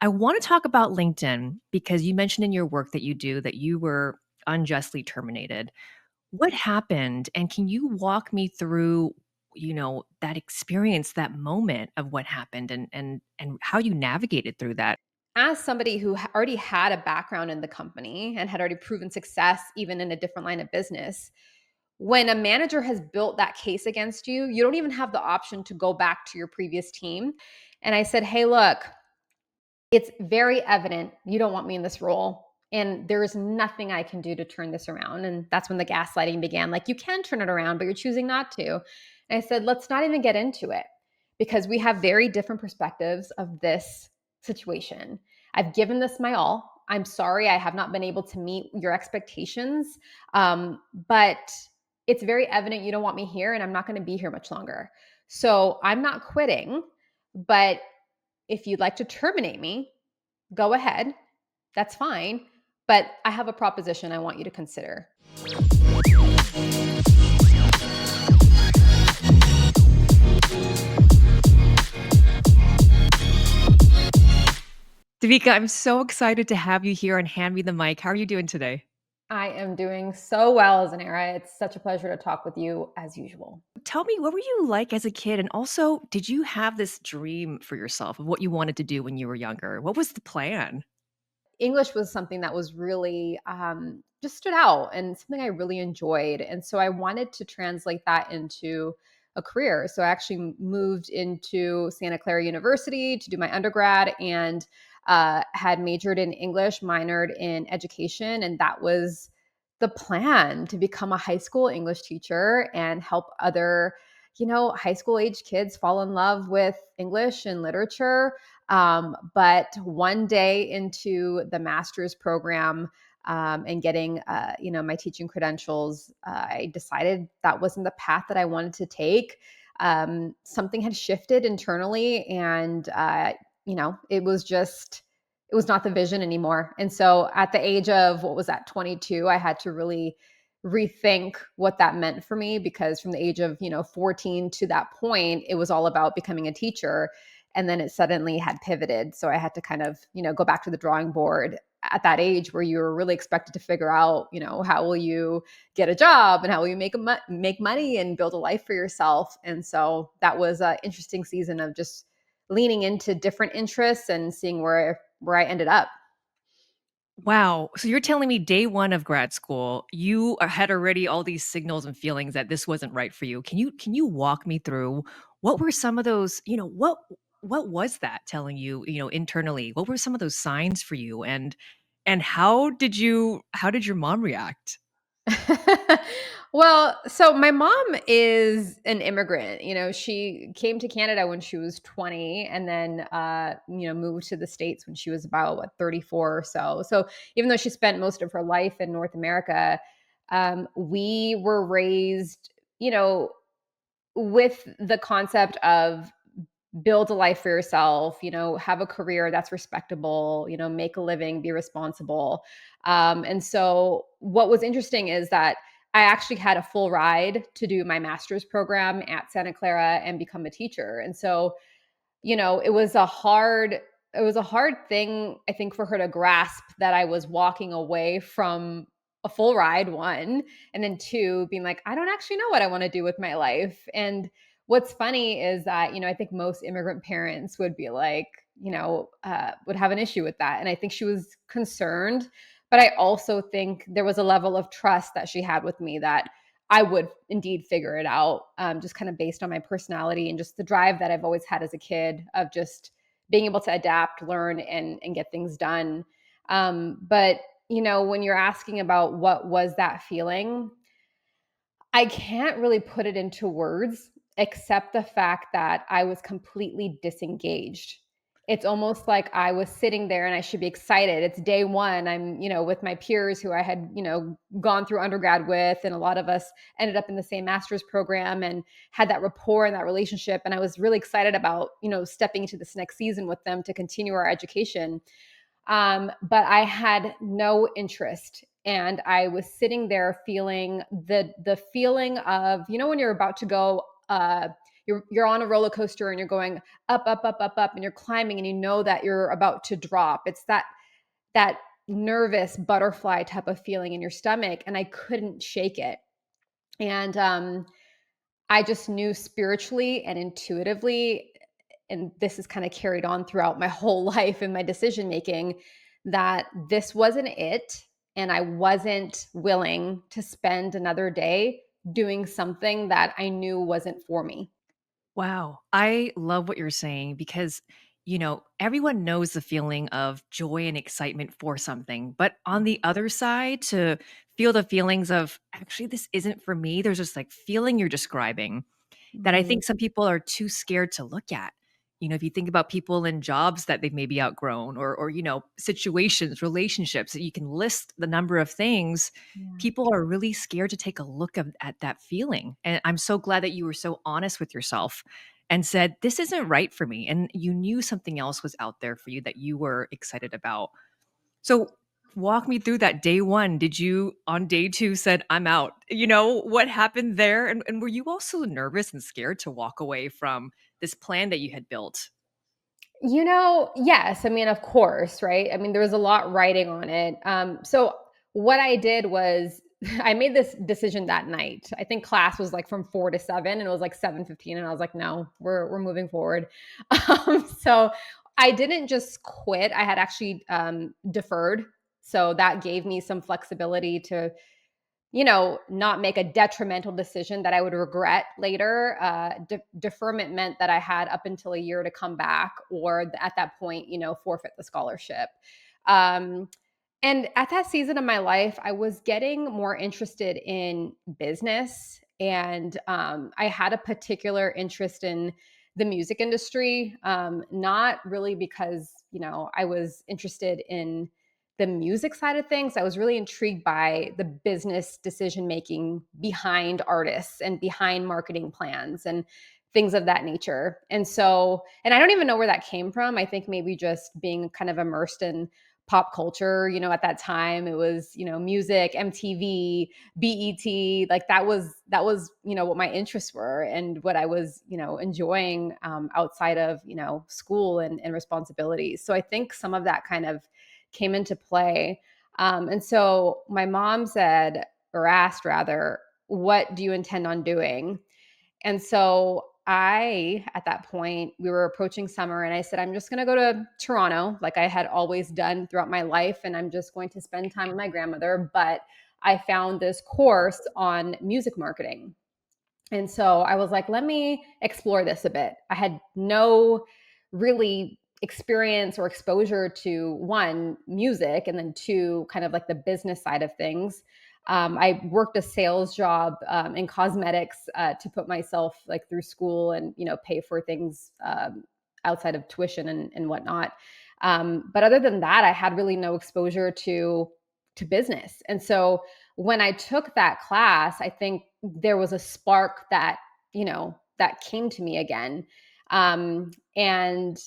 I want to talk about LinkedIn because you mentioned in your work that you do that you were unjustly terminated. What happened? And can you walk me through, that experience, that moment of what happened and how you navigated through that? As somebody who already had a background in the company and had already proven success even in a different line of business, when a manager has built that case against you, you don't even have the option to go back to your previous team. And I said, "Hey, look, it's very evident you don't want me in this role. And there is nothing I can do to turn this around." And that's when the gaslighting began. Like, you can turn it around, but you're choosing not to. And I said, let's not even get into it because we have very different perspectives of this situation. I've given this my all. I'm sorry I have not been able to meet your expectations. But it's very evident you don't want me here, and I'm not going to be here much longer. So I'm not quitting, but if you'd like to terminate me, go ahead. That's fine. But I have a proposition I want you to consider. Devika, I'm so excited to have you here and hand me the mic. How are you doing today? I am doing so well as an era. It's such a pleasure to talk with you as usual. Tell me, what were you like as a kid? And also, did you have this dream for yourself of what you wanted to do when you were younger? What was the plan? English was something that was really just stood out and something I really enjoyed. And so I wanted to translate that into a career. So I actually moved into Santa Clara University to do my undergrad and had majored in English, minored in education. And that was the plan, to become a high school English teacher and help other, high school age kids fall in love with English and literature. But one day into the master's program, and getting, my teaching credentials, I decided that wasn't the path that I wanted to take. Something had shifted internally, and it was not the vision anymore. And so, at the age of, what was that, 22, I had to really rethink what that meant for me, because from the age of 14 to that point, it was all about becoming a teacher, and then it suddenly had pivoted. So I had to kind of, go back to the drawing board at that age where you were really expected to figure out, how will you get a job and how will you make money and build a life for yourself. And so that was an interesting season of just leaning into different interests and seeing where I ended up. Wow. So you're telling me day 1 of grad school, you had already all these signals and feelings that this wasn't right for you. Can you walk me through what were some of those, what was that telling you, internally? What were some of those signs for you and how did your mom react? Well, so my mom is an immigrant. She came to Canada when she was 20, and then moved to the States when she was about, what, 34 or so. So even though she spent most of her life in North America, we were raised, with the concept of build a life for yourself, have a career that's respectable, make a living, be responsible. And so what was interesting is that I actually had a full ride to do my master's program at Santa Clara and become a teacher. And so, it was a hard thing, I think, for her to grasp that I was walking away from a full ride, one, and then two, being like, I don't actually know what I want to do with my life. And what's funny is that, I think most immigrant parents would be like, would have an issue with that. And I think she was concerned, but I also think there was a level of trust that she had with me that I would indeed figure it out, just kind of based on my personality and just the drive that I've always had as a kid of just being able to adapt, learn, and get things done. But when you're asking about what was that feeling, I can't really put it into words except the fact that I was completely disengaged. It's almost like I was sitting there and I should be excited. It's day one. I'm, with my peers who I had, gone through undergrad with, and a lot of us ended up in the same master's program and had that rapport and that relationship. And I was really excited about, stepping into this next season with them to continue our education. But I had no interest. And I was sitting there feeling the feeling of, when you're about to go, you're on a roller coaster and you're going up, up, up, up, up, and you're climbing and you know that you're about to drop. It's that nervous butterfly type of feeling in your stomach, and I couldn't shake it. And I just knew spiritually and intuitively, and this is kind of carried on throughout my whole life in my decision making, that this wasn't it. And I wasn't willing to spend another day doing something that I knew wasn't for me. Wow. I love what you're saying because, everyone knows the feeling of joy and excitement for something. But on the other side, to feel the feelings of actually, this isn't for me, there's this like feeling you're describing that I Mhm. think some people are too scared to look at. If you think about people in jobs that they've maybe outgrown or situations, relationships, that you can list the number of things, Yeah. people are really scared to take a look at that feeling. And I'm so glad that you were so honest with yourself and said, this isn't right for me. And you knew something else was out there for you that you were excited about. So walk me through that day one. Did you on day two said, I'm out? What happened there? And were you also nervous and scared to walk away from this plan that you had built? Yes. I mean, of course, right? I mean, there was a lot writing on it. So what I did was I made this decision that night. I think class was like from 4 to 7, and it was like 7:15, and I was like, no, we're moving forward. So I didn't just quit. I had actually deferred. So that gave me some flexibility to not make a detrimental decision that I would regret later. Deferment meant that I had up until a year to come back, or at that point, forfeit the scholarship. Um, and at that season of my life, I was getting more interested in business, and I had a particular interest in the music industry. Not really because I was interested in the music side of things. I was really intrigued by the business decision making behind artists and behind marketing plans and things of that nature. And I don't even know where that came from. I think maybe just being kind of immersed in pop culture, at that time it was, music, MTV, BET, like that was, what my interests were and what I was, enjoying outside of, school and responsibilities. So I think some of that kind of came into play. And so my mom said, or asked rather, what do you intend on doing? And so at that point, we were approaching summer, and I said, I'm just going to go to Toronto, like I had always done throughout my life. And I'm just going to spend time with my grandmother. But I found this course on music marketing. And so I was like, let me explore this a bit. I had no really experience or exposure to one, music, and then two, kind of like the business side of things. I worked a sales job in cosmetics to put myself like through school and pay for things outside of tuition and whatnot. But other than that, I had really no exposure to business. And so when I took that class, I think there was a spark that came to me again. And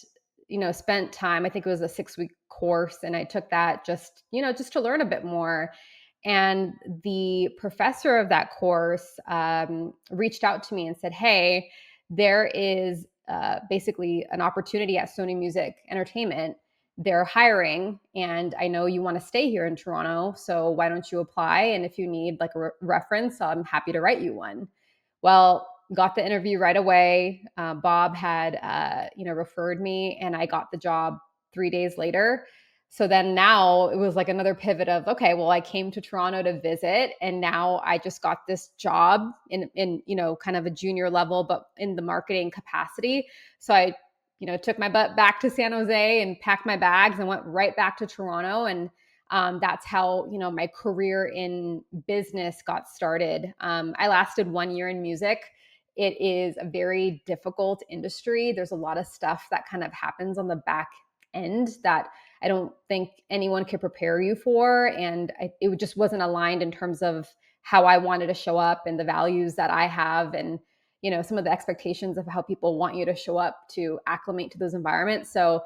spent time, I think it was a 6-week course, and I took that just to learn a bit more. And the professor of that course reached out to me and said, hey, there is basically an opportunity at Sony Music Entertainment. They're hiring, and I know you want to stay here in Toronto, so why don't you apply? And if you need like a reference, I'm happy to write you one. Well, got the interview right away. Bob had referred me, and I got the job 3 days later. So then now it was like another pivot of, okay, well, I came to Toronto to visit, and now I just got this job in kind of a junior level, but in the marketing capacity. So I took my butt back to San Jose and packed my bags and went right back to Toronto. And that's how my career in business got started. I lasted 1 year in music. It is a very difficult industry. There's a lot of stuff that kind of happens on the back end that I don't think anyone could prepare you for, and it just wasn't aligned in terms of how I wanted to show up and the values that I have, and some of the expectations of how people want you to show up to acclimate to those environments. So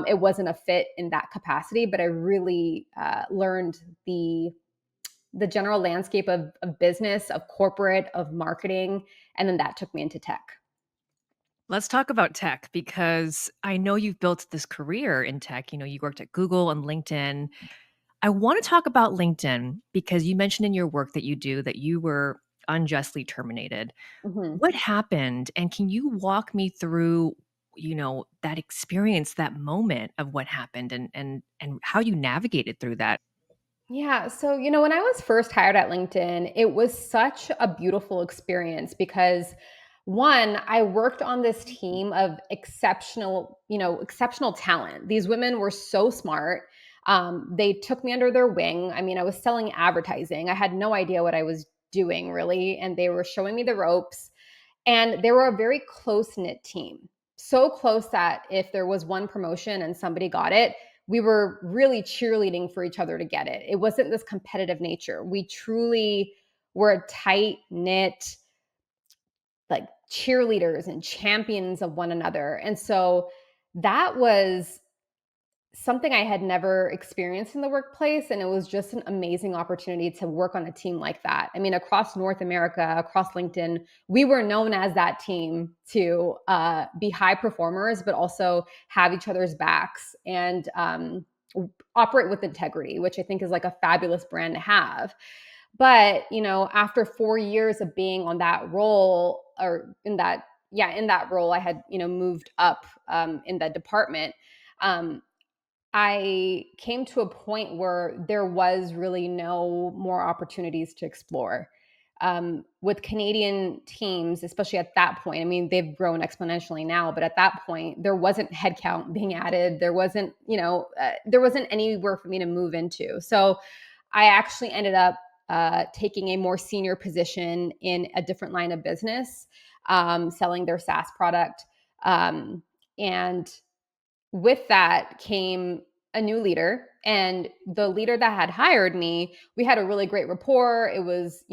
it wasn't a fit in that capacity, but I really learned the general landscape of business, of corporate, of marketing, and then that took me into tech. Let's talk about tech because I know you've built this career in tech. You worked at Google and LinkedIn. I want to talk about LinkedIn because you mentioned in your work that you do that you were unjustly terminated. Mhm. What happened? And can you walk me through, that experience, that moment of what happened and how you navigated through that? Yeah. So, when I was first hired at LinkedIn, it was such a beautiful experience because one, I worked on this team of exceptional talent. These women were so smart. They took me under their wing. I mean, I was selling advertising. I had no idea what I was doing really. And they were showing me the ropes. And they were a very close knit team. So close that if there was one promotion and somebody got it, we were really cheerleading for each other to get it. It wasn't this competitive nature. We truly were a tight knit, like cheerleaders and champions of one another. And so that was something I had never experienced in the workplace. And it was just an amazing opportunity to work on a team like that. I mean, across North America, across LinkedIn, we were known as that team to be high performers, but also have each other's backs and operate with integrity, which I think is like a fabulous brand to have. But, after 4 years of being on that role or in that role, I had, moved up in the department. Um, I came to a point where there was really no more opportunities to explore. With Canadian teams, especially at that point, I mean, they've grown exponentially now, but at that point, there wasn't headcount being added. There wasn't anywhere for me to move into. So I actually ended up taking a more senior position in a different line of business, selling their SaaS product. And with that came a new leader, and the leader that had hired me, we had a really great rapport. It was,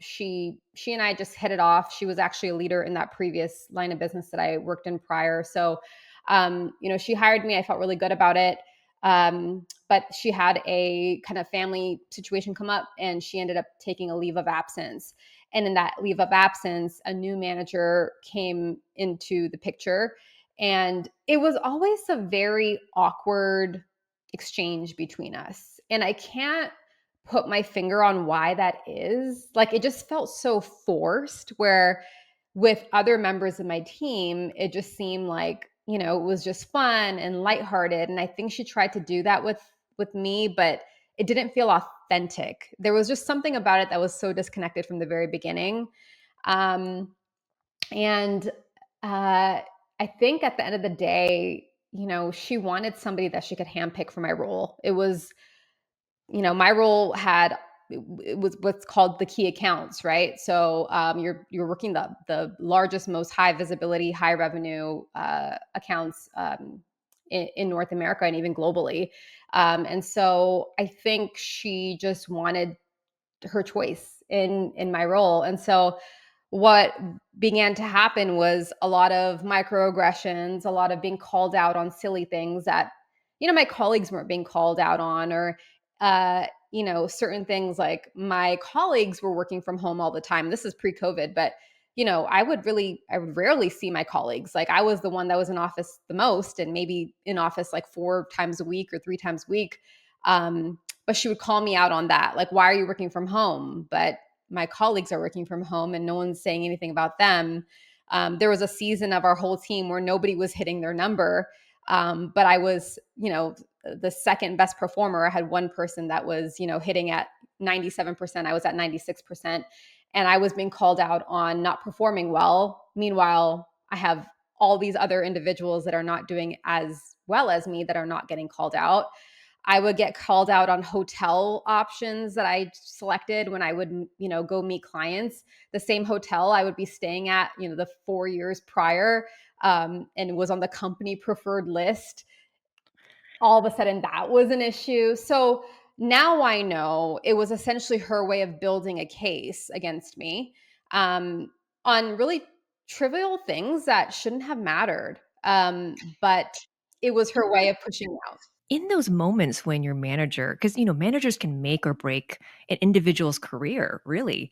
she and I just hit it off. She was actually a leader in that previous line of business that I worked in prior. So she hired me. I felt really good about it. But she had a kind of family situation come up, and she ended up taking a leave of absence. And in that leave of absence, a new manager came into the picture, and it was always a very awkward exchange between us. And I can't put my finger on why that is. Like, it just felt so forced, where with other members of my team, it just seemed like, it was just fun and lighthearted. And I think she tried to do that with me, but it didn't feel authentic. There was just something about it that was so disconnected from the very beginning. Um, and I think at the end of the day, she wanted somebody that she could handpick for my role. It was, my role it was what's called the key accounts, right? So you're working the largest, most high visibility, high revenue accounts in North America and even globally. And so I think she just wanted her choice in my role. And so what began to happen was a lot of microaggressions, a lot of being called out on silly things that, my colleagues weren't being called out on, or, certain things like my colleagues were working from home all the time. This is pre-COVID, but, I would rarely see my colleagues. Like, I was the one that was in office the most, and maybe in office like 4 times a week or 3 times a week. But she would call me out on that. Like, why are you working from home? But my colleagues are working from home and no one's saying anything about them. There was a season of our whole team where nobody was hitting their number. But I was, the second best performer. I had one person that was, hitting at 97%. I was at 96%. And I was being called out on not performing well. Meanwhile, I have all these other individuals that are not doing as well as me that are not getting called out. I would get called out on hotel options that I selected when I would, go meet clients. The same hotel I would be staying at, the 4 years prior, and was on the company preferred list. All of a sudden, that was an issue. So now I know it was essentially her way of building a case against me, on really trivial things that shouldn't have mattered. But it was her way of pushing me out. In those moments when your manager, because managers can make or break an individual's career, really.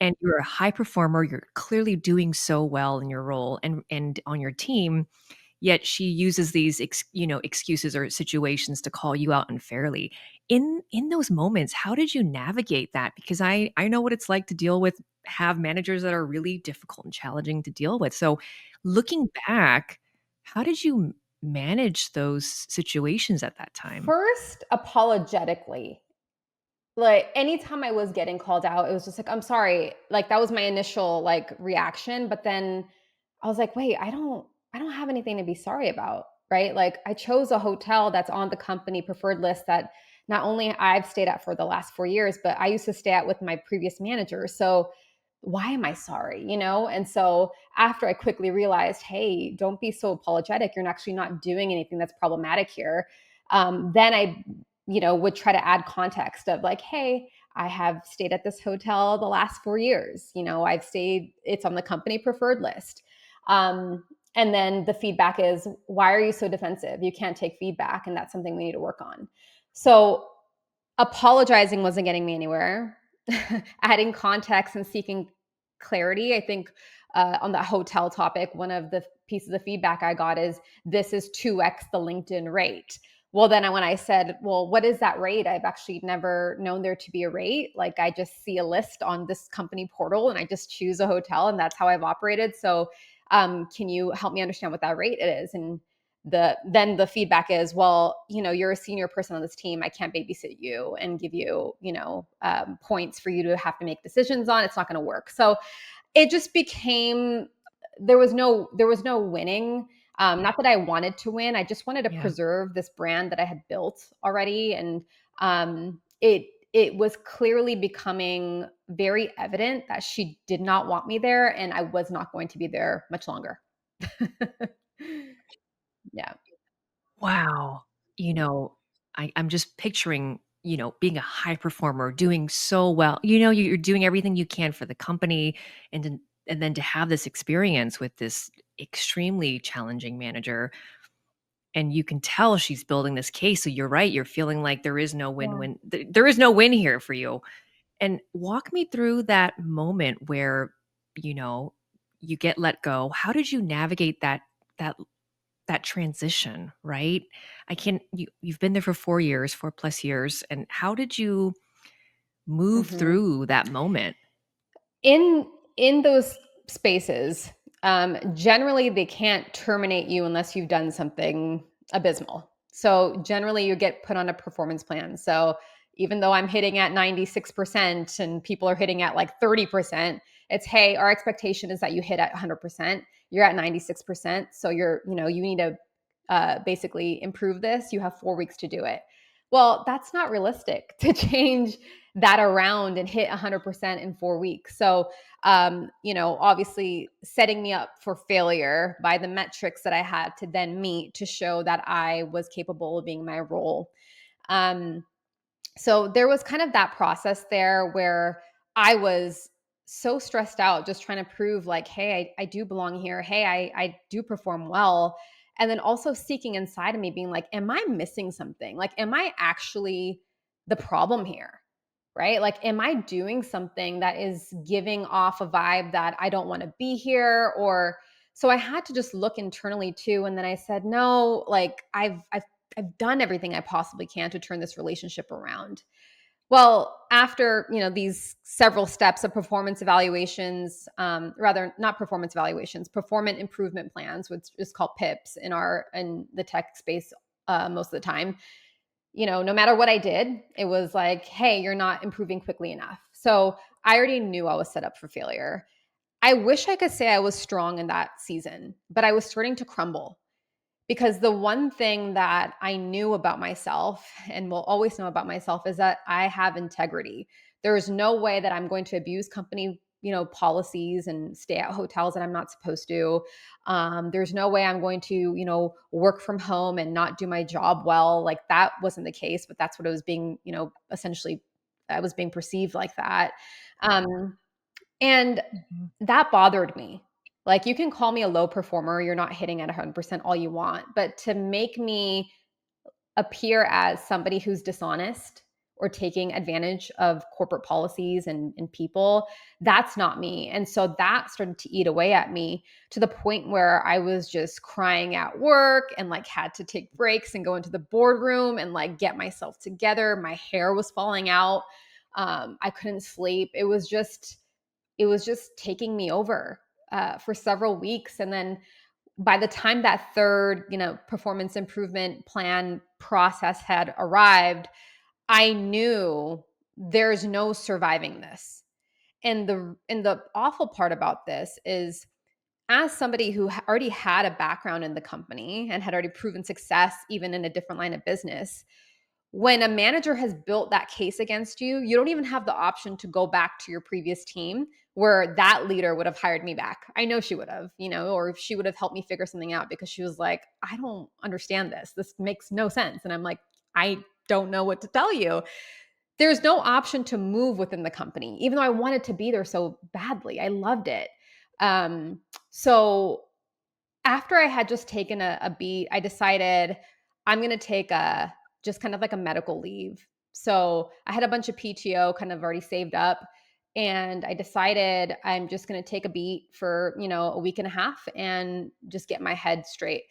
and you're a high performer, you're clearly doing so well in your role and on your team, yet she uses these excuses or situations to call you out unfairly. In those moments, how did you navigate that? Because I know what it's like to deal with have managers that are really difficult and challenging to deal with. So, looking back, how did you manage those situations at that time? First, apologetically. Like, anytime I was getting called out, it was just like, "I'm sorry." Like, that was my initial, like, reaction, but then I was like, "Wait, I don't have anything to be sorry about." Right? Like, I chose a hotel that's on the company preferred list that not only I've stayed at for the last 4 years, but I used to stay at with my previous manager. So, why am I sorry, you know? And so, after I quickly realized, "Hey, don't be so apologetic. You're actually not doing anything that's problematic here." Then I would try to add context of like, hey, I have stayed at this hotel the last 4 years. I've stayed, it's on the company preferred list. Um, and then the feedback is, why are you so defensive? You can't take feedback. And that's something we need to work on. So apologizing wasn't getting me anywhere. Adding context and seeking clarity. I think on that hotel topic, one of the pieces of feedback I got is this is 2x the LinkedIn rate. Well, then when I said, well, what is that rate? I've actually never known there to be a rate. Like I just see a list on this company portal and I just choose a hotel and that's how I've operated. So can you help me understand what that rate is? And then the feedback is, well, you're a senior person on this team, I can't babysit you and give you points for you to have to make decisions on. It's not going to work. So it just became, there was no winning. Not that I wanted to win, I just wanted to Yeah. preserve this brand that I had built already. And it was clearly becoming very evident that she did not want me there and I was not going to be there much longer. Yeah. Wow. You know, I'm just picturing, being a high performer, doing so well. You're doing everything you can for the company, and then to have this experience with this extremely challenging manager, and you can tell she's building this case. So you're right. You're feeling like there is no Yeah. win-win. There is no win here for you. And walk me through that moment where, you know, you get let go. How did you navigate that that transition, right? You've been there for 4 years, 4 plus years, and how did you move Mhm. through that moment? In those spaces, generally they can't terminate you unless you've done something abysmal. So generally you get put on a performance plan. So even though I'm hitting at 96% and people are hitting at like 30%, it's, hey, our expectation is that you hit at 100%. You're at 96%. So you need to basically improve this. You have 4 weeks to do it. Well, that's not realistic to change that around and hit 100% in 4 weeks. So, obviously setting me up for failure by the metrics that I had to then meet to show that I was capable of being my role. Um, so there was kind of that process there where I was so stressed out just trying to prove like, hey, I do belong here. Hey, I do perform well. And then also seeking inside of me being like, am I missing something? Like, am I actually the problem here? Right? Like, am I doing something that is giving off a vibe that I don't want to be here? Or so I had to just look internally too. And then I said, no, like I've done everything I possibly can to turn this relationship around. Well, after these several steps of performance evaluations, rather not performance evaluations, performance improvement plans, which is called PIPs in the tech space most of the time. No matter what I did, it was like, hey, you're not improving quickly enough. So I already knew I was set up for failure. I wish I could say I was strong in that season, but I was starting to crumble. Because the one thing that I knew about myself and will always know about myself is that I have integrity. There is no way that I'm going to abuse company, policies and stay at hotels that I'm not supposed to. There's no way I'm going to, work from home and not do my job well. Like that wasn't the case, but that's what it was being, essentially I was being perceived like that. Um, and Mhm. that bothered me. Like, you can call me a low performer, you're not hitting at 100% all you want, but to make me appear as somebody who's dishonest or taking advantage of corporate policies and people. That's not me. And so that started to eat away at me to the point where I was just crying at work and like had to take breaks and go into the boardroom and like get myself together. My hair was falling out. I couldn't sleep. It was just taking me over for several weeks. And then by the time that third, performance improvement plan process had arrived, I knew there's no surviving this. And the awful part about this is, as somebody who already had a background in the company and had already proven success even in a different line of business, when a manager has built that case against you, you don't even have the option to go back to your previous team where that leader would have hired me back. I know she would have, or she would have helped me figure something out, because she was like, I don't understand this. This makes no sense. And I'm like, I don't know what to tell you. There's no option to move within the company, even though I wanted to be there so badly. I loved it. So after I had just taken a beat, I decided I'm going to take a just kind of like a medical leave. So I had a bunch of PTO kind of already saved up. And I decided I'm just going to take a beat for, a week and a half and just get my head straight.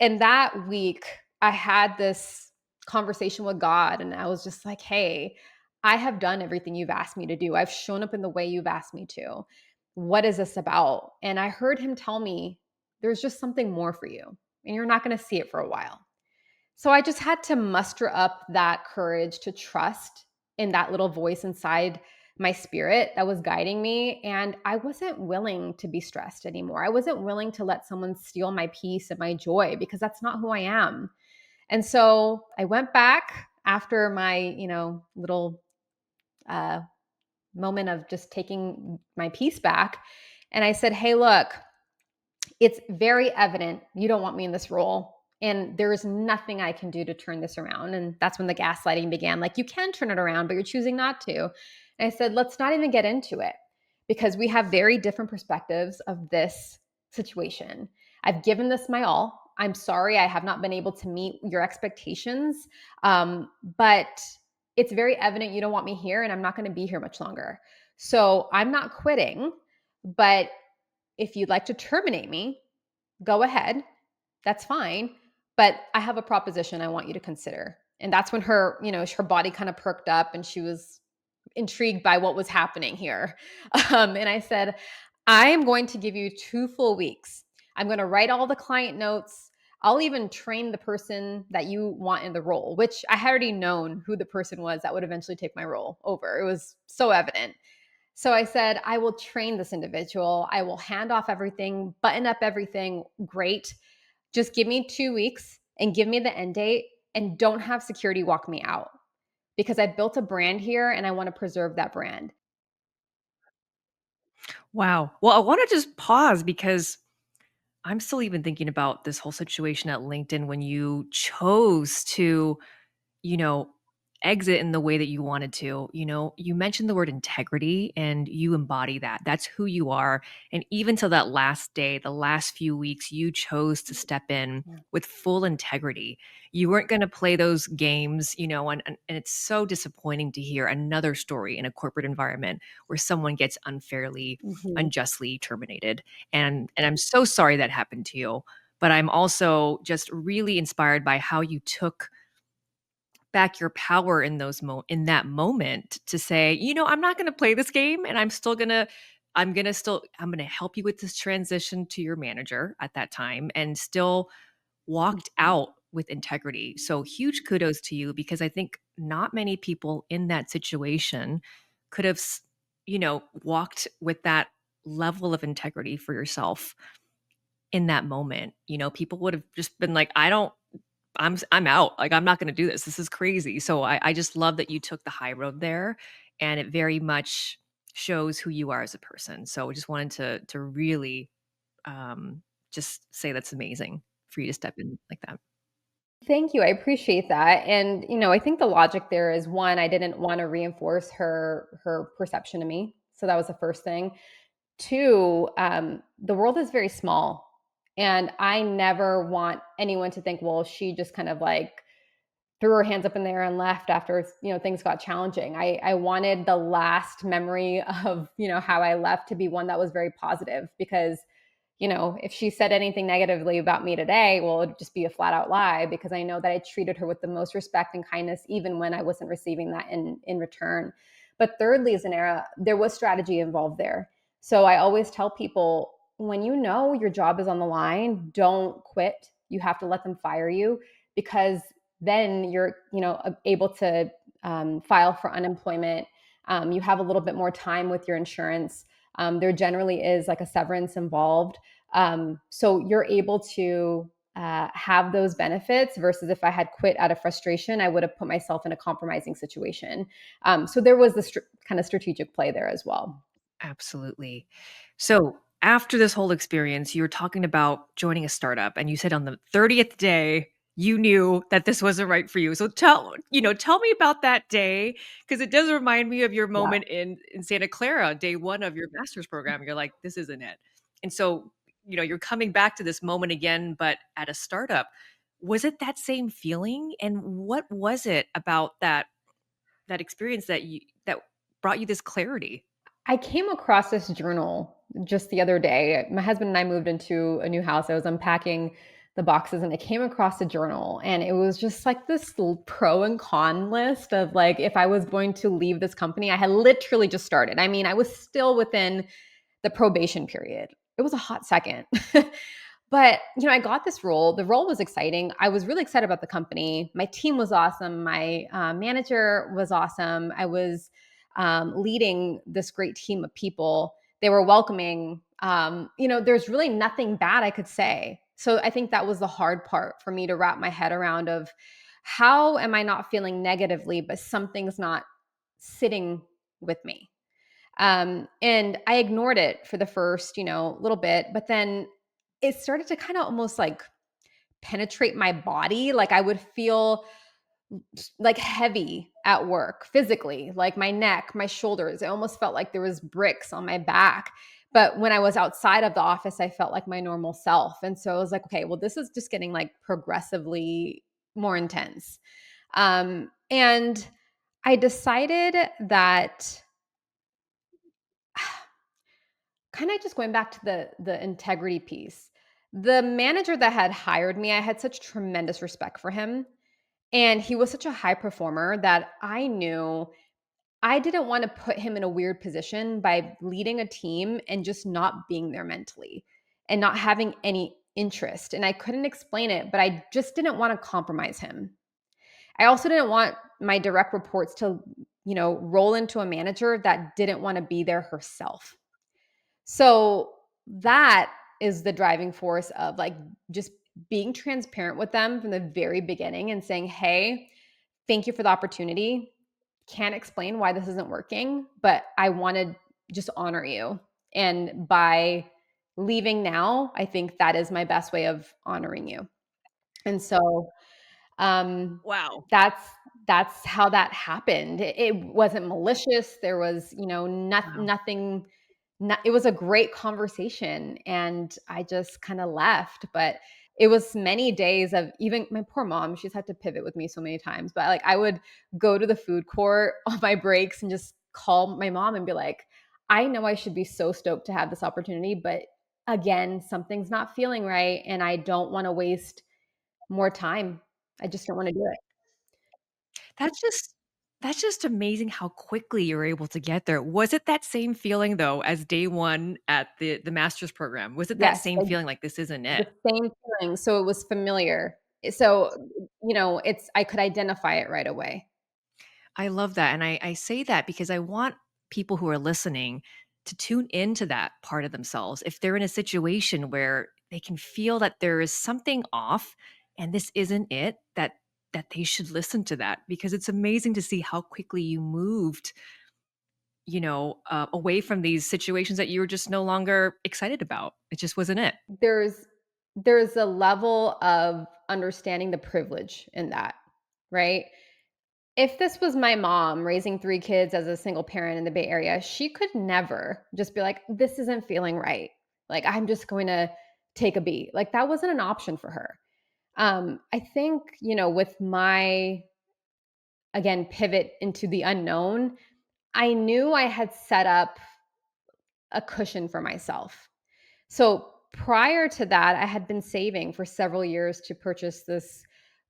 And that week, I had this conversation with God, and I was just like, hey, I have done everything you've asked me to do. I've shown up in the way you've asked me to. What is this about? And I heard him tell me, there's just something more for you, and you're not going to see it for a while. So I just had to muster up that courage to trust in that little voice inside my spirit that was guiding me. And I wasn't willing to be stressed anymore. I wasn't willing to let someone steal my peace and my joy, because that's not who I am. And so I went back after my, little uh, moment of just taking my peace back. And I said, hey, look, it's very evident you don't want me in this role. And there is nothing I can do to turn this around. And that's when the gaslighting began. Like, you can turn it around, but you're choosing not to. And I said, let's not even get into it, because we have very different perspectives of this situation. I've given this my all. I'm sorry I have not been able to meet your expectations. But it's very evident you don't want me here, and I'm not going to be here much longer. So I'm not quitting, but if you'd like to terminate me, go ahead. That's fine. But I have a proposition I want you to consider. And that's when her body kind of perked up and she was intrigued by what was happening here. And I said, I am going to give you 2 full weeks. I'm going to write all the client notes. I'll even train the person that you want in the role, which I had already known who the person was that would eventually take my role over. It was so evident. So I said, I will train this individual. I will hand off everything, button up everything. Great. Just give me 2 weeks and give me the end date, and don't have security walk me out, because I built a brand here and I want to preserve that brand. Wow. Well, I want to just pause because I'm still even thinking about this whole situation at LinkedIn when you chose to, you know, exit in the way that you wanted to. You mentioned the word integrity and you embody that. That's who you are. And even till that last day, the last few weeks, you chose to step in Yeah. with full integrity. You weren't going to play those games, and it's so disappointing to hear another story in a corporate environment where someone gets unfairly, Mhm. unjustly terminated. And I'm so sorry that happened to you. But I'm also just really inspired by how you took back your power in in that moment to say, I'm not going to play this game, and I'm going to help you with this transition to your manager at that time, and still walked Mhm. out with integrity. So huge kudos to you, because I think not many people in that situation could have walked with that level of integrity for yourself in that moment. People would have just been like, I'm out. Like, I'm not gonna do this. This is crazy. So I just love that you took the high road there, and it very much shows who you are as a person. So I just wanted to really, um, just say that's amazing for you to step in like that. Thank you. I appreciate that. And I think the logic there is, one, I didn't want to reinforce her perception of me. So that was the first thing. Two, the world is very small. And I never want anyone to think, well, she just kind of like threw her hands up in the air and left after, things got challenging. I wanted the last memory of, how I left to be one that was very positive, because if she said anything negatively about me today, well, it'd just be a flat out lie, because I know that I treated her with the most respect and kindness, even when I wasn't receiving that in return. But thirdly, as an era, there was strategy involved there. So I always tell people, when you know your job is on the line, don't quit. You have to let them fire you, because then you're, able to file for unemployment. You have a little bit more time with your insurance. There generally is like a severance involved. So you're able to have those benefits, versus if I had quit out of frustration, I would have put myself in a compromising situation. So there was this kind of strategic play there as well. Absolutely. So, after this whole experience, you were talking about joining a startup, and you said on the 30th day, you knew that this wasn't right for you. So tell me about that day, because it does remind me of your Yeah. moment in Santa Clara, day 1 of your master's program. You're like, "This isn't it." And so, you're coming back to this moment again, but at a startup. Was it that same feeling? And what was it about that experience that brought you this clarity? I came across this journal just the other day. My husband and I moved into a new house. I was unpacking the boxes and I came across a journal, and it was just like this pro and con list of, like, if I was going to leave this company. I had literally just started. I mean, I was still within the probation period. It was a hot second. But, I got this role. The role was exciting. I was really excited about the company. My team was awesome. My manager was awesome. I was leading this great team of people. They were welcoming. There's really nothing bad I could say. So I think that was the hard part for me to wrap my head around, of how am I not feeling negatively, but something's not sitting with me. And I ignored it for the first, little bit, but then it started to kind of almost like penetrate my body. Like I would feel like heavy at work physically, like my neck, my shoulders. It almost felt like there was bricks on my back. But when I was outside of the office, I felt like my normal self. And so I was like, okay, well, this is just getting like progressively more intense. And I decided that, kind of just going back to the integrity piece. The manager that had hired me, I had such tremendous respect for him, and he was such a high performer that I knew I didn't want to put him in a weird position by leading a team and just not being there mentally and not having any interest. And I couldn't explain it, but I just didn't want to compromise him. I also didn't want my direct reports to, roll into a manager that didn't want to be there herself. So that is the driving force of, like, just being transparent with them from the very beginning and saying, "Hey, thank you for the opportunity. Can't explain why this isn't working, but I want to just honor you. And by leaving now, I think that is my best way of honoring you." And so um, Wow. that's that's how that happened. It wasn't malicious. There was, Wow. nothing. It was a great conversation, and I just kind of left. But it was many days of, even my poor mom. She's had to pivot with me so many times. But like, I would go to the food court on my breaks and just call my mom and be like, "I know I should be so stoked to have this opportunity, but again, something's not feeling right, and I don't want to waste more time. I just don't wanna do it." That's just that's just amazing how quickly you're able to get there. Was it that same feeling though as day 1 at the master's program? Was it that Yes, same feeling like this isn't the it? same feeling, so it was familiar. So, it's I could identify it right away. I love that, and I say that because I want people who are listening to tune into that part of themselves. If they're in a situation where they can feel that there is something off and this isn't it, that they should listen to that, because it's amazing to see how quickly you moved, away from these situations that you were just no longer excited about. It just wasn't it. There's there's a level of understanding the privilege in that, right? If this was my mom raising 3 kids as a single parent in the Bay Area, she could never just be like, "This isn't feeling right. Like, I'm just going to take a beat." Like, that wasn't an option for her. I think, with my again, pivot into the unknown, I knew I had set up a cushion for myself. So prior to that, I had been saving for several years to purchase this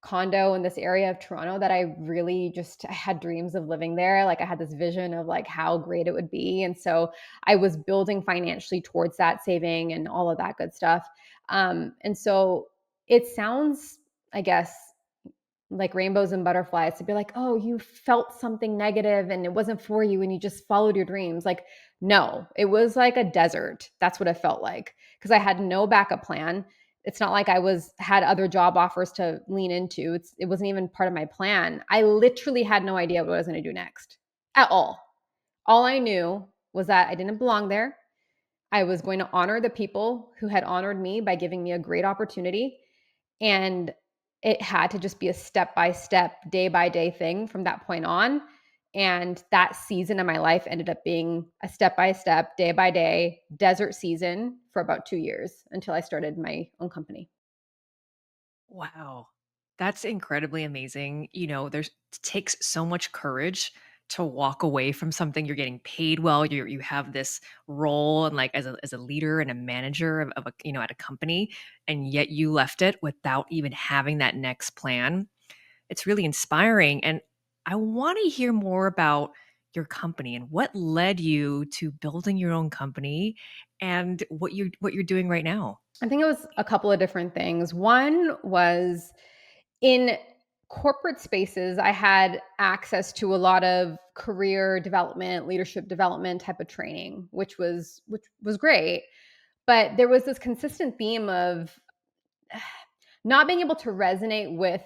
condo in this area of Toronto that I really just I had dreams of living there. Like I had this vision of like how great it would be. And so I was building financially towards that saving and all of that good stuff. And so it sounds, I guess, like rainbows and butterflies to be like, oh, you felt something negative and it wasn't for you and you just followed your dreams. Like, no, it was like a desert. That's what it felt like because I had no backup plan. It's not like I was had other job offers to lean into. It wasn't even part of my plan. I literally had no idea what I was going to do next at all. All I knew was that I didn't belong there. I was going to honor the people who had honored me by giving me a great opportunity. And it had to just be a step by step, day by day thing from that point on. And that season of my life ended up being a step by step, day by day desert season for about 2 years until I started my own company. Wow. That's incredibly amazing. There's it takes so much courage to walk away from something you're getting paid well. You have this role and like as a leader and a manager of a at a company, and yet you left it without even having that next plan. It's really inspiring. And I want to hear more about your company and what led you to building your own company and what you're doing right now. I think it was a couple of different things. One was in corporate spaces, I had access to a lot of career development, leadership development type of training, which was great. But there was this consistent theme of not being able to resonate with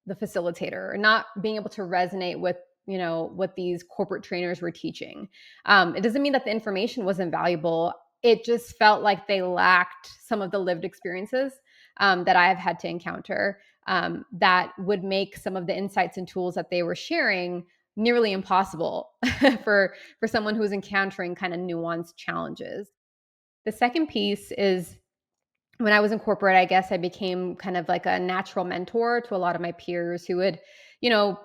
the facilitator or not being able to resonate with what these corporate trainers were teaching. It doesn't mean that the information wasn't valuable. It just felt like they lacked some of the lived experiences that I have had to encounter that would make some of the insights and tools that they were sharing nearly impossible for someone who's encountering kind of nuanced challenges. The second piece is when I was in corporate, I guess I became kind of like a natural mentor to a lot of my peers who would, you know,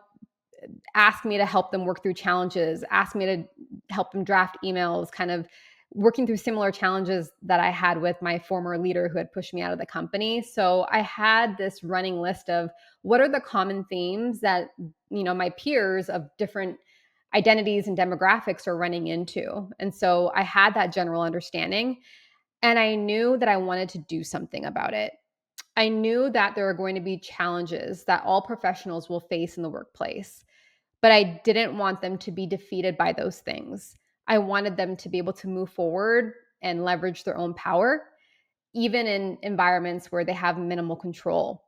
ask me to help them work through challenges, ask me to help them draft emails, kind of working through similar challenges that I had with my former leader who had pushed me out of the company. So I had this running list of what are the common themes that, my peers of different identities and demographics are running into. And so I had that general understanding and I knew that I wanted to do something about it. I knew that there are going to be challenges that all professionals will face in the workplace, but I didn't want them to be defeated by those things. I wanted them to be able to move forward and leverage their own power, even in environments where they have minimal control.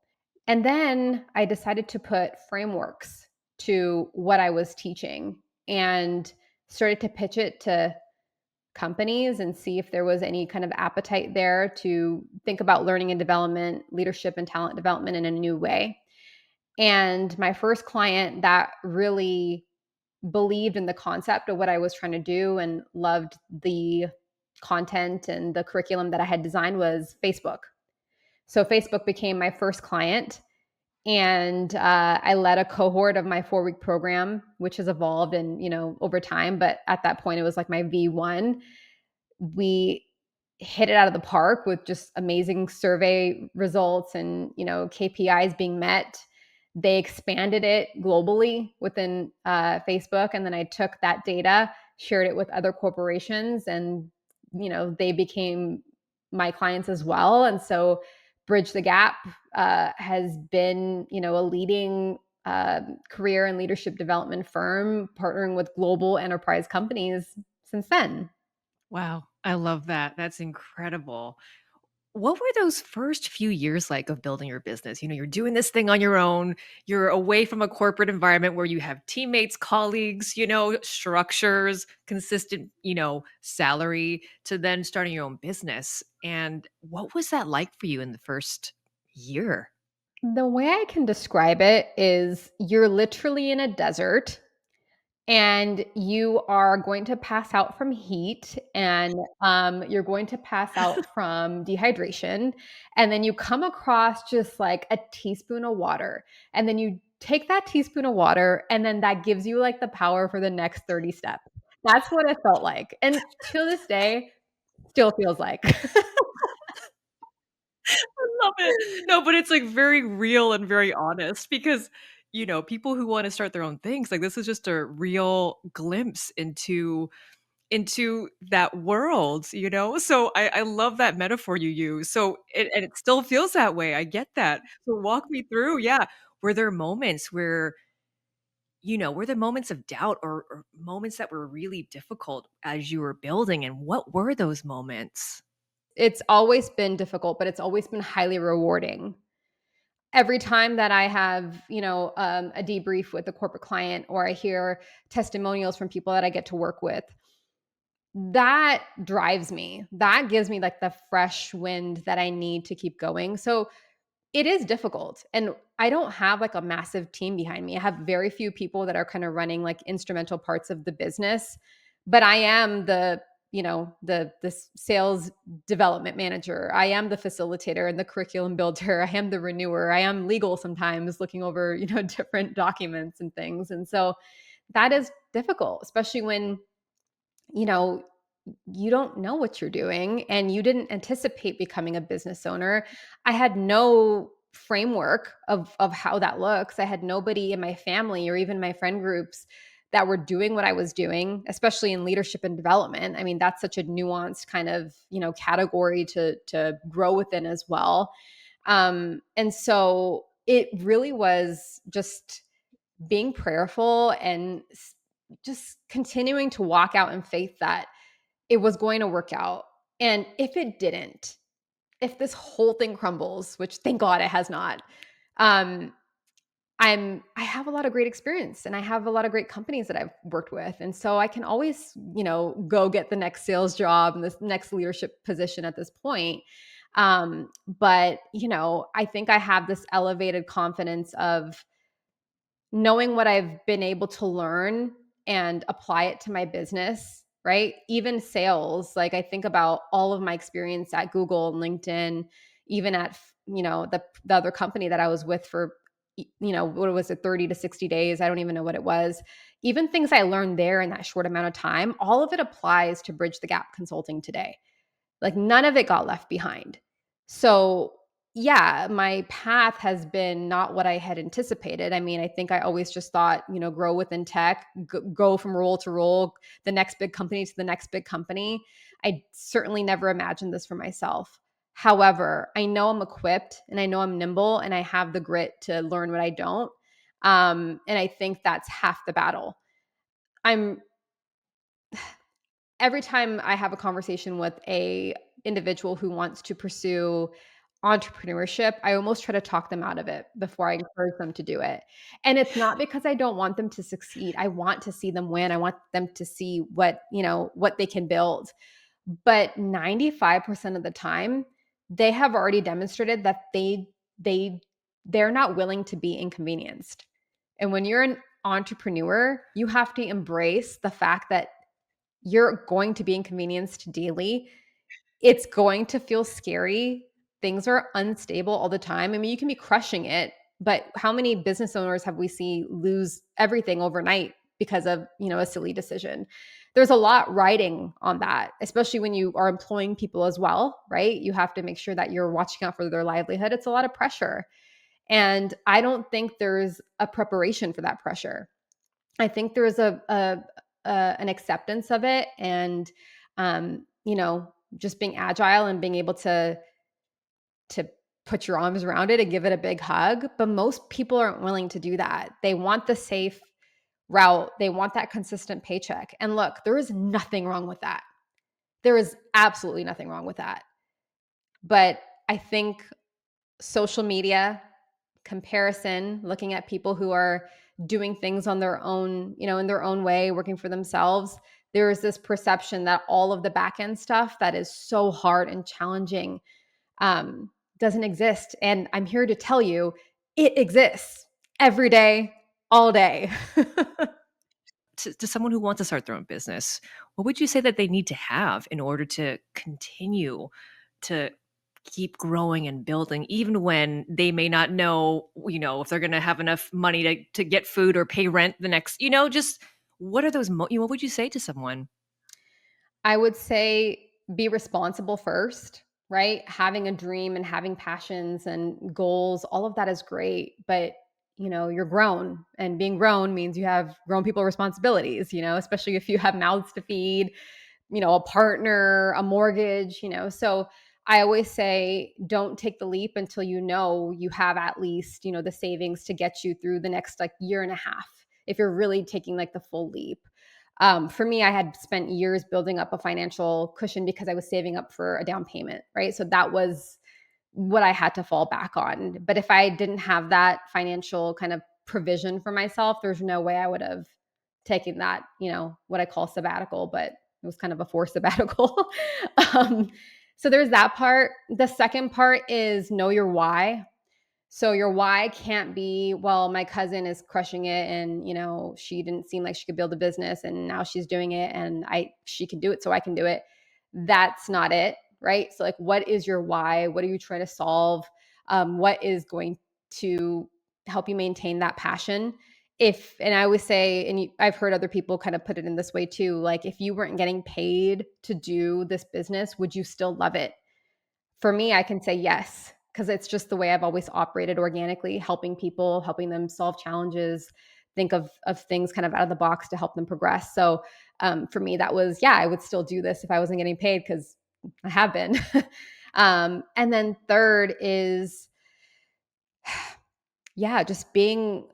And then I decided to put frameworks to what I was teaching and started to pitch it to companies and see if there was any kind of appetite there to think about learning and development, leadership and talent development in a new way. And my first client that really believed in the concept of what I was trying to do and loved the content and the curriculum that I had designed was Facebook. So Facebook became my first client. And I led a cohort of my 4-week program, which has evolved and over time. But at that point, it was like my V1. We hit it out of the park with just amazing survey results and KPIs being met. They expanded it globally within Facebook, and then I took that data, shared it with other corporations, and they became my clients as well. And so Bridge the Gap has been a leading career and leadership development firm partnering with global enterprise companies since then. Wow, I love that. That's incredible. What were those first few years like of building your business? You're doing this thing on your own. You're away from a corporate environment where you have teammates, colleagues, structures, consistent, salary to then starting your own business. And what was that like for you in the first year? The way I can describe it is you're literally in a desert and you are going to pass out from heat and you're going to pass out from dehydration. And then you come across just like a teaspoon of water. And then you take that teaspoon of water, and then that gives you like the power for the next 30 steps. That's what it felt like. And to this day, still feels like. I love it. No, but it's, like, very real and very honest because, people who wanna start their own things, like, this is just a real glimpse into that world, you know? So I love that metaphor you use. So and it still feels that way, I get that. So walk me through, yeah. Were there moments where, were there moments of doubt or moments that were really difficult as you were building, and what were those moments? It's always been difficult, but it's always been highly rewarding. Every time that I have, a debrief with a corporate client or I hear testimonials from people that I get to work with, that drives me. That gives me like the fresh wind that I need to keep going. So it is difficult, and I don't have, like, a massive team behind me. I have very few people that are kinda running, like, instrumental parts of the business, but I am the sales development manager. I am the facilitator and the curriculum builder. I am the renewer. I am legal sometimes looking over, different documents and things, and so that is difficult, especially when, you know, you don't know what you're doing and you didn't anticipate becoming a business owner. I had no framework of how that looks. I had nobody in my family or even my friend groups that were doing what I was doing, especially in leadership and development. I mean, that's such a nuanced kind of, category to grow within as well. And so it really was just being prayerful and just continuing to walk out in faith that it was going to work out. And if it didn't, if this whole thing crumbles, which thank God it has not, um, I have a lot of great experience and I have a lot of great companies that I've worked with. And so I can always, go get the next sales job and this next leadership position at this point. But I think I have this elevated confidence of knowing what I've been able to learn and apply it to my business, right? Even sales, like I think about all of my experience at Google and LinkedIn, even at the other company that I was with for what was it, 30 to 60 days, I don't even know what it was. Even things I learned there in that short amount of time, all of it applies to Bridge the Gap Consulting today. Like none of it got left behind. So, yeah, my path has been not what I had anticipated. I mean, I think I always just thought, grow within tech, go from role to role, the next big company to the next big company. I certainly never imagined this for myself. However, I know I'm equipped and I know I'm nimble and I have the grit to learn what I don't. And I think that's half the battle. I'm Every time I have a conversation with a individual who wants to pursue entrepreneurship, I almost try to talk them out of it before I encourage them to do it. And it's not because I don't want them to succeed. I want to see them win. I want them to see what they can build. But 95% of the time, they have already demonstrated that they they're not willing to be inconvenienced. And when you're an entrepreneur, you have to embrace the fact that you're going to be inconvenienced daily. It's going to feel scary. Things are unstable all the time. I mean, you can be crushing it, but how many business owners have we seen lose everything overnight because of, a silly decision? There's a lot riding on that, especially when you are employing people as well, right? You have to make sure that you're watching out for their livelihood. It's a lot of pressure. And I don't think there's a preparation for that pressure. I think there is an acceptance of it and, just being agile and being able to put your arms around it and give it a big hug, but most people aren't willing to do that. They want the safe route. They want that consistent paycheck. And look, there is nothing wrong with that. There is absolutely nothing wrong with that. But I think social media, comparison, looking at people who are doing things on their own, in their own way, working for themselves, there is this perception that all of the back end stuff that is so hard and challenging doesn't exist. And I'm here to tell you it exists every day, all day. To someone who wants to start their own business, what would you say that they need to have in order to continue to keep growing and building even when they may not know, if they're going to have enough money to get food or pay rent the next, just what are those what would you say to someone? I would say be responsible first, right? Having a dream and having passions and goals, all of that is great, but you're grown, and being grown means you have grown people responsibilities, especially if you have mouths to feed, a partner, a mortgage. So I always say don't take the leap until you have at least, the savings to get you through the next like year and a half if you're really taking like the full leap. For me, I had spent years building up a financial cushion because I was saving up for a down payment, right? So that was what I had to fall back on. But if I didn't have that financial kind of provision for myself, there's no way I would have taken that, what I call sabbatical, but it was kind of a forced sabbatical. um, so there's that part. The second part is know your why. So your why can't be, well, my cousin is crushing it and, she didn't seem like she could build a business and now she's doing it and she can do it so I can do it. That's not it, right? So like what is your why? What are you trying to solve? What is going to help you maintain that passion? And I always say, and I've heard other people kind of put it in this way too, like if you weren't getting paid to do this business, would you still love it? For me, I can say yes, because it's just the way I've always operated organically, helping people, helping them solve challenges, think of things kind of out of the box to help them progress. So for me, that was, yeah, I would still do this if I wasn't getting paid because I have been. And then third is, yeah, just being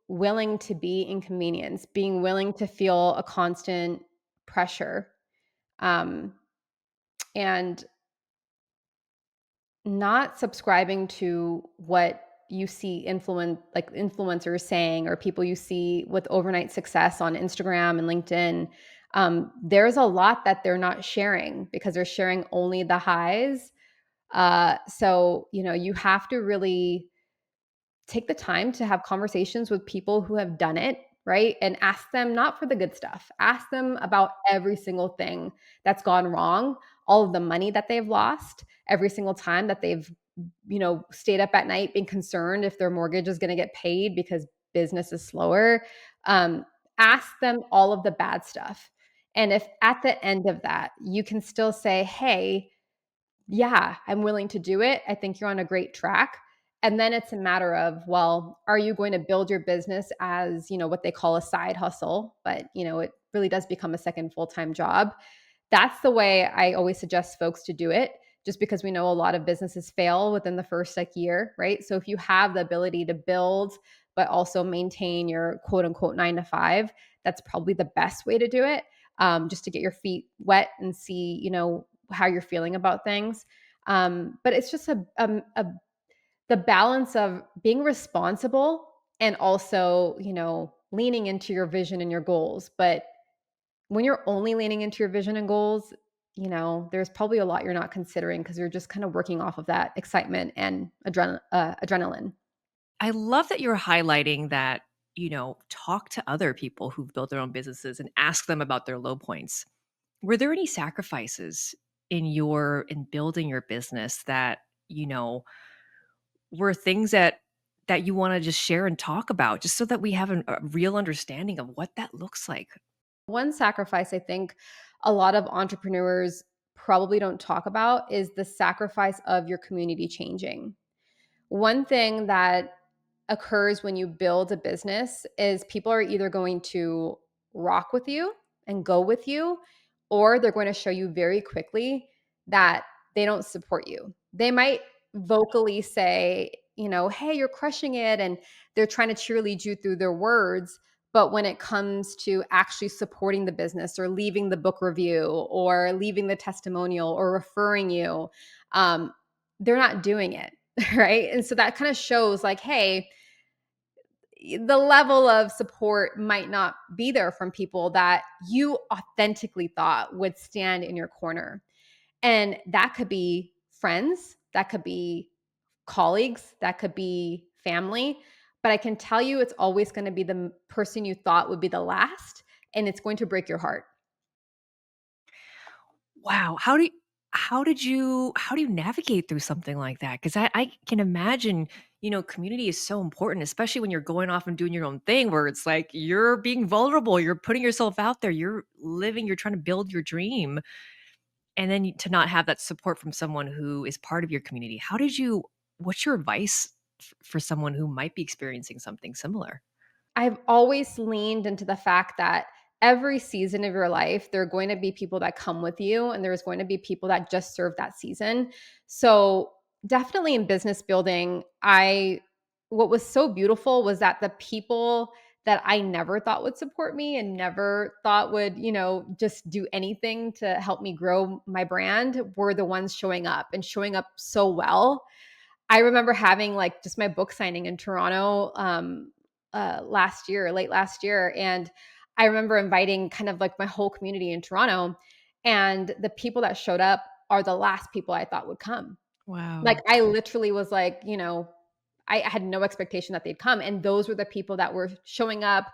willing to be inconvenienced, being willing to feel a constant pressure. Um, and not subscribing to what you see influencers saying, or people you see with overnight success on Instagram and LinkedIn. There's a lot that they're not sharing because they're sharing only the highs. So you have to really take the time to have conversations with people who have done it, right? And ask them not for the good stuff. Ask them about every single thing that's gone wrong, all of the money that they've lost, every single time that they've, stayed up at night being concerned if their mortgage is going to get paid because business is slower. Um, Ask them all of the bad stuff. And if at the end of that, you can still say, hey, yeah, I'm willing to do it. I think you're on a great track. And then it's a matter of, well, are you going to build your business as, what they call a side hustle, but, it really does become a second full-time job. That's the way I always suggest folks to do it, just because we know a lot of businesses fail within the first year, right? So if you have the ability to build, but also maintain your quote unquote 9 to 5, that's probably the best way to do it. Just to get your feet wet and see, how you're feeling about things. But it's just the balance of being responsible and also, leaning into your vision and your goals. But when you're only leaning into your vision and goals, there's probably a lot you're not considering because you're just kind of working off of that excitement and adrenaline. I love that you're highlighting that, talk to other people who've built their own businesses and ask them about their low points. Were there any sacrifices in building your business that, were things that you want to just share and talk about just so that we have a real understanding of what that looks like? One sacrifice I think a lot of entrepreneurs probably don't talk about is the sacrifice of your community changing. One thing that occurs when you build a business is people are either going to rock with you and go with you, or they're going to show you very quickly that they don't support you. They might vocally say, hey, you're crushing it. And they're trying to cheerlead you through their words. But when it comes to actually supporting the business or leaving the book review or leaving the testimonial or referring you, um, they're not doing it. Right. And so that kind of shows like, hey, the level of support might not be there from people that you authentically thought would stand in your corner. And that could be friends, that could be colleagues, that could be family. But I can tell you, it's always going to be the person you thought would be the last, and it's going to break your heart. Wow. how do you navigate through something like that? Because I can imagine, community is so important, especially when you're going off and doing your own thing where it's like you're being vulnerable, you're putting yourself out there, you're living, you're trying to build your dream. And then to not have that support from someone who is part of your community. What's your advice for someone who might be experiencing something similar? I've always leaned into the fact that every season of your life, there are going to be people that come with you, and there's going to be people that just serve that season. So, definitely in business building, I what was so beautiful was that the people that I never thought would support me and never thought would, just do anything to help me grow my brand were the ones showing up and showing up so well. I remember having, like, just my book signing in Toronto, last year, late last year, and I remember inviting kind of like my whole community in Toronto, and the people that showed up are the last people I thought would come. Like, Wow. I literally was like, I had no expectation that they'd come, and those were the people that were showing up,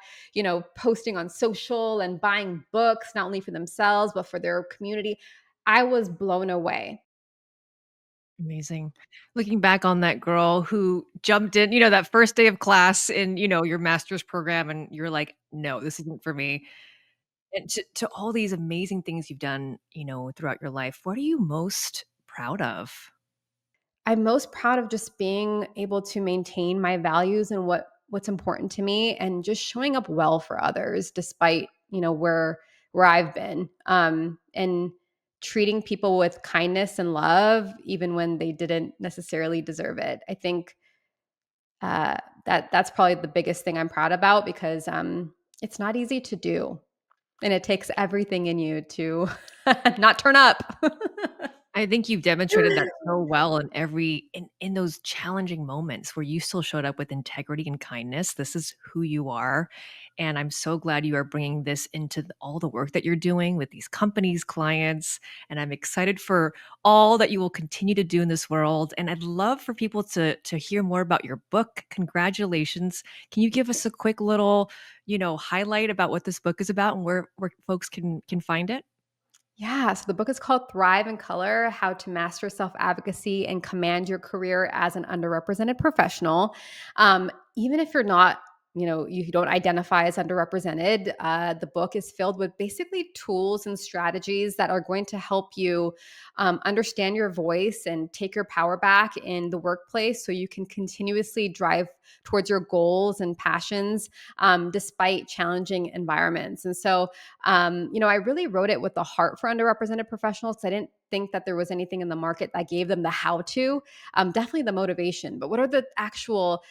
posting on social and buying books, not only for themselves, but for their community. I was blown away. Amazing. Looking back on that girl who jumped in, that first day of class in, your master's program, and you're like, "No, this isn't for me." And to all these amazing things you've done, throughout your life, what are you most proud of? I'm most proud of just being able to maintain my values and what's important to me, and just showing up well for others despite, where I've been. And treating people with kindness and love even when they didn't necessarily deserve it. I think uh that's probably the biggest thing I'm proud about, because it's not easy to do, and it takes everything in you to not turn up. I think you've demonstrated that so well in those challenging moments where you still showed up with integrity and kindness. This is who you are, and I'm so glad you are bringing this into all the work that you're doing with these companies, clients, and I'm excited for all that you will continue to do in this world. And I'd love for people to hear more about your book. Congratulations! Can you give us a quick little, highlight about what this book is about and where folks can find it? Yeah, so the book is called Thrive in Color: How to Master Self Advocacy and Command Your Career as an Underrepresented Professional. Even if you're not, you don't identify as underrepresented, the book is filled with basically tools and strategies that are going to help you understand your voice and take your power back in the workplace so you can continuously drive towards your goals and passions despite challenging environments. And so, I really wrote it with the heart for underrepresented professionals, because I didn't think that there was anything in the market that gave them the how to, definitely the motivation, but what are the actual,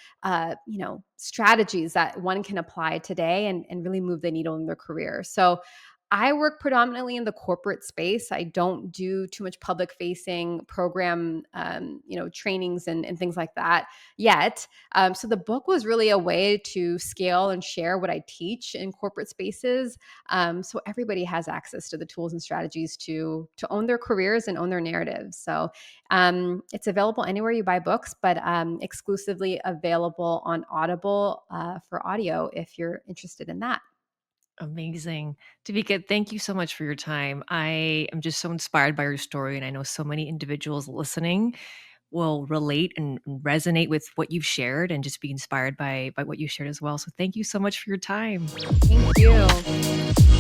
strategies that one can apply today and really move the needle in their career. So I work predominantly in the corporate space. I don't do too much public facing program, trainings and things like that yet. So the book was really a way to scale and share what I teach in corporate spaces, so everybody has access to the tools and strategies to own their careers and own their narratives. So it's available anywhere you buy books, but exclusively available on Audible for audio if you're interested in that. Amazing. Davika, thank you so much for your time. I am just so inspired by your story, and I know so many individuals listening will relate and resonate with what you've shared and just be inspired by what you shared as well. So thank you so much for your time. Thank you.